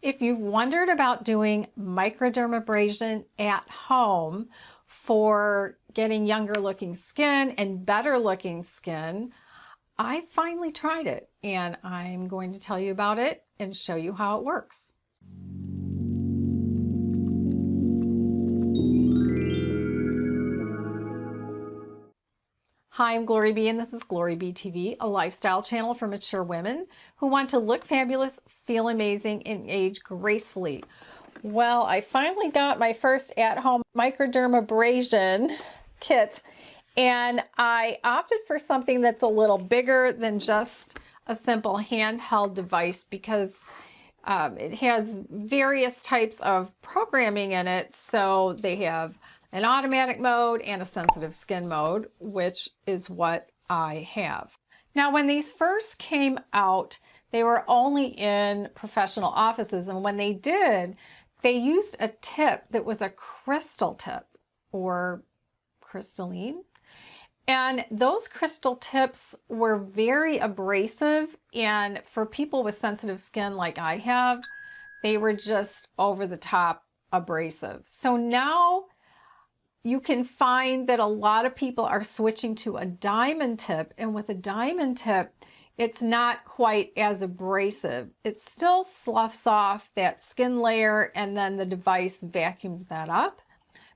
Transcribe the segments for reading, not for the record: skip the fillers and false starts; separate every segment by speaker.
Speaker 1: If you've wondered about doing microdermabrasion at home for getting younger looking skin and better looking skin, I finally tried it and I'm going to tell you about it and show you how it works. Hi, I'm GloryB and this is GloryB-TV, a lifestyle channel for mature women who want to look fabulous, feel amazing, and age gracefully. Well, I finally got my first at-home microdermabrasion kit and I opted for something that's a little bigger than just a simple handheld device because it has various types of programming in it. So they have an automatic mode and a sensitive skin mode, which is what I have. Now, when these first came out, they were only in professional offices. And when they did, they used a tip that was a crystal tip or crystalline. And those crystal tips were very abrasive. And for people with sensitive skin like I have, they were just over the top abrasive. So now you can find that a lot of people are switching to a diamond tip, and with a diamond tip, it's not quite as abrasive. It still sloughs off that skin layer and then the device vacuums that up,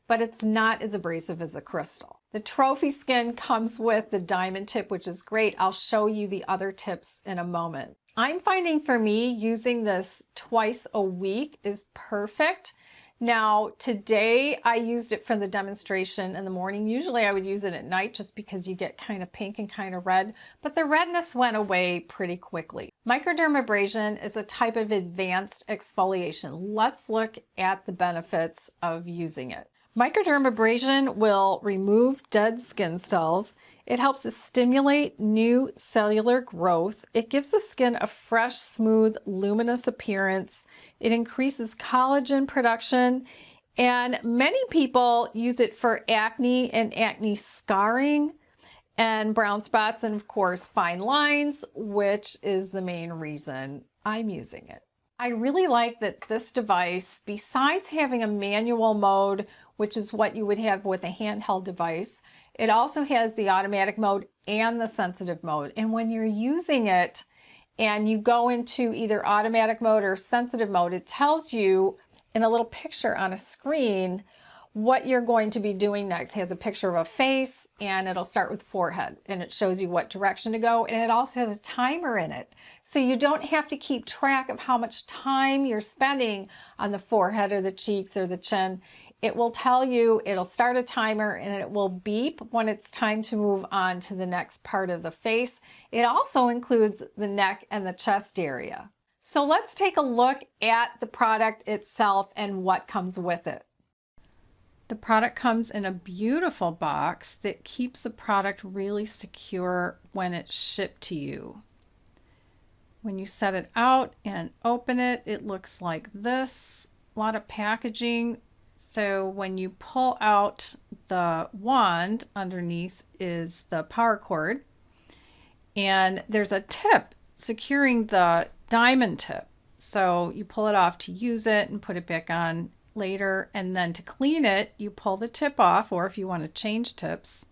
Speaker 1: but it's not as abrasive as a crystal. The trophy skin comes with the diamond tip, which is great. I'll show you the other tips in a moment. I'm finding for me using this twice a week is perfect. Now, today I used it for the demonstration in the morning. Usually I would use it at night just because you get kind of pink and kind of red, but the redness went away pretty quickly. Microdermabrasion is a type of advanced exfoliation. Let's look at the benefits of using it. Microdermabrasion will remove dead skin cells. It helps to stimulate new cellular growth. It gives the skin a fresh, smooth, luminous appearance. It increases collagen production, and many people use it for acne and acne scarring and brown spots and of course fine lines, which is the main reason I'm using it. I really like that this device, besides having a manual mode, which is what you would have with a handheld device, it also has the automatic mode and the sensitive mode. And when you're using it and you go into either automatic mode or sensitive mode, it tells you in a little picture on a screen what you're going to be doing next. It has a picture of a face and it'll start with forehead and it shows you what direction to go, and it also has a timer in it. So you don't have to keep track of how much time you're spending on the forehead or the cheeks or the chin. It will tell you, it'll start a timer and it will beep when it's time to move on to the next part of the face. It also includes the neck and the chest area. So let's take a look at the product itself and what comes with it. The product comes in a beautiful box that keeps the product really secure when it's shipped to you. When you set it out and open it, it looks like this. A lot of packaging. So when you pull out the wand, underneath is the power cord. And there's a tip securing the diamond tip. So you pull it off to use it and put it back on later, and then to clean it you pull the tip off, or if you want to change tips,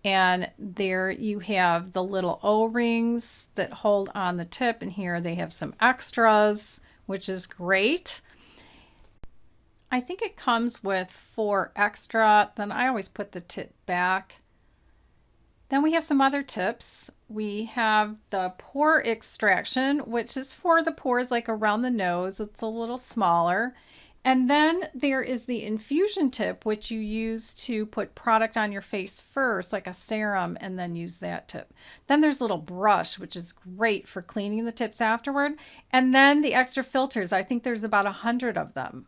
Speaker 1: and there you have the little O-rings that hold on the tip, and here they have some extras, which is great. I think it comes with 4 extra, then I always put the tip back. Then we have some other tips. We have the pore extraction, which is for the pores like around the nose. It's a little smaller. And then there is the infusion tip, which you use to put product on your face first, like a serum, and then use that tip. Then there's a little brush, which is great for cleaning the tips afterward. And then the extra filters, I think there's about 100 of them.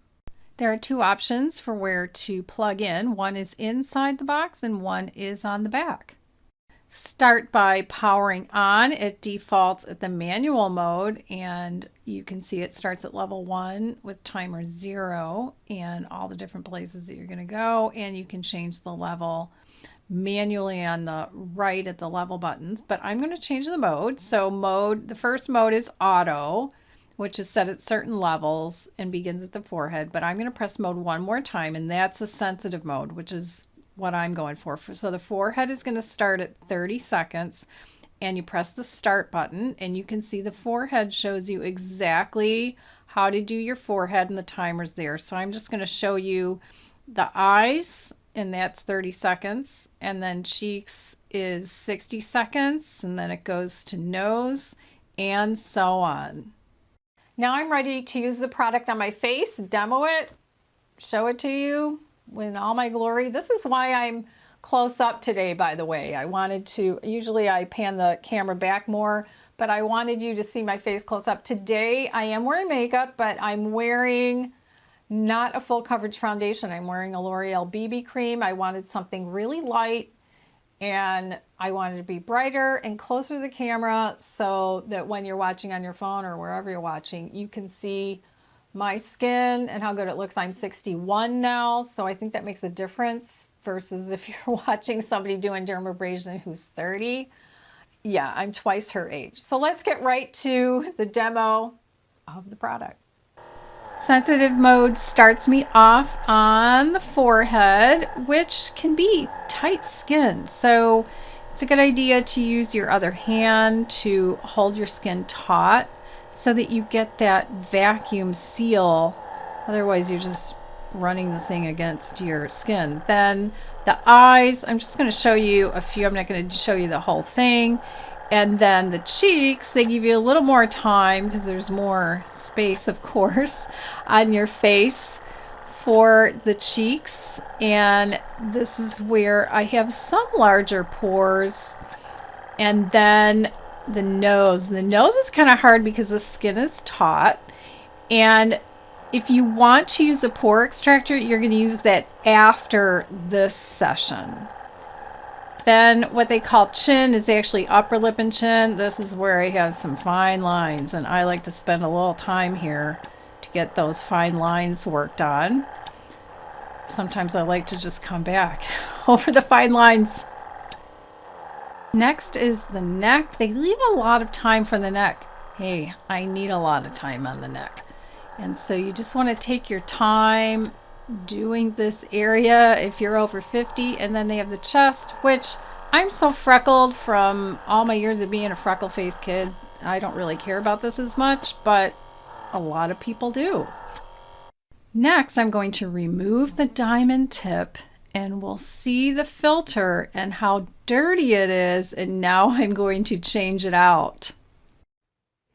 Speaker 1: There are 2 options for where to plug in. One is inside the box and one is on the back. Start by powering on. It defaults at the manual mode, and you can see it starts at level 1 with timer 0 and all the different places that you're going to go, and you can change the level manually on the right at the level buttons. But I'm going to change the mode. So the first mode is auto, which is set at certain levels and begins at the forehead, but I'm going to press mode one more time, and that's a sensitive mode, which is what I'm going for. So the forehead is going to start at 30 seconds, and you press the start button, and you can see the forehead shows you exactly how to do your forehead, and the timer's there. So I'm just going to show you the eyes, and that's 30 seconds, and then cheeks is 60 seconds, and then it goes to nose, and so on. Now I'm ready to use the product on my face, demo it, show it to you in all my glory. This is why I'm close up today, by the way. I wanted to, usually I pan the camera back more, but I wanted you to see my face close up. Today I am wearing makeup, but I'm wearing not a full coverage foundation. I'm wearing a L'Oreal BB cream. I wanted something really light, and I wanted to be brighter and closer to the camera so that when you're watching on your phone or wherever you're watching, you can see my skin and how good it looks. I'm 61 now, so I think that makes a difference versus if you're watching somebody doing dermabrasion who's 30. Yeah, I'm twice her age. So let's get right to the demo of the product. Sensitive mode starts me off on the forehead, which can be tight skin. So it's a good idea to use your other hand to hold your skin taut so that you get that vacuum seal. Otherwise, you're just running the thing against your skin. Then the eyes, I'm just going to show you a few. I'm not going to show you the whole thing. And then the cheeks, they give you a little more time because there's more space, of course, on your face for the cheeks. And this is where I have some larger pores. And then the nose. The nose is kind of hard because the skin is taut. And if you want to use a pore extractor, you're going to use that after this session. Then what they call chin is actually upper lip and chin. This is where I have some fine lines, and I like to spend a little time here to get those fine lines worked on. Sometimes I like to just come back over the fine lines. Next is the neck. They leave a lot of time for the neck. Hey, I need a lot of time on the neck. And so you just want to take your time doing this area if you're over 50. And then they have the chest, which I'm so freckled from all my years of being a freckle-faced kid. I don't really care about this as much, but a lot of people do. Next, I'm going to remove the diamond tip, and we'll see the filter and how dirty it is. And now I'm going to change it out.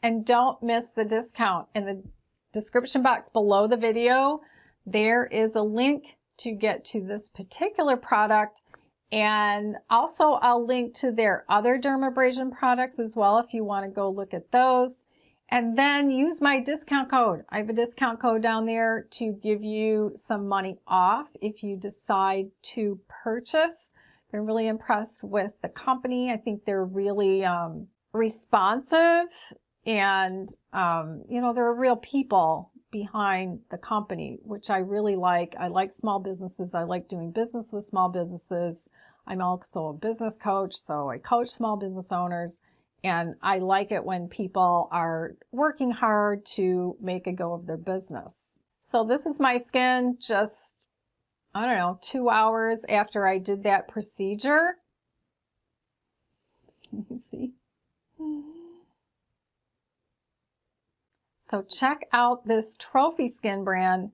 Speaker 1: And don't miss the discount. In the description box below the video, there is a link to get to this particular product, and also I'll link to their other dermabrasion products as well if you want to go look at those. And then use my discount code. I have a discount code down there to give you some money off if you decide to purchase. They're really impressed with the company. I think they're really responsive, and you know, they're real people behind the company, which I really like. I like small businesses. I like doing business with small businesses. I'm also a business coach, so I coach small business owners, and I like it when people are working hard to make a go of their business. So this is my skin just, I don't know, 2 hours after I did that procedure. Let me see. So check out this Trophy Skin brand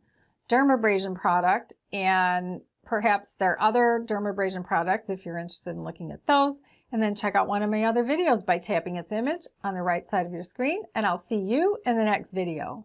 Speaker 1: dermabrasion product, and perhaps their other dermabrasion products if you're interested in looking at those. And then check out one of my other videos by tapping its image on the right side of your screen, and I'll see you in the next video.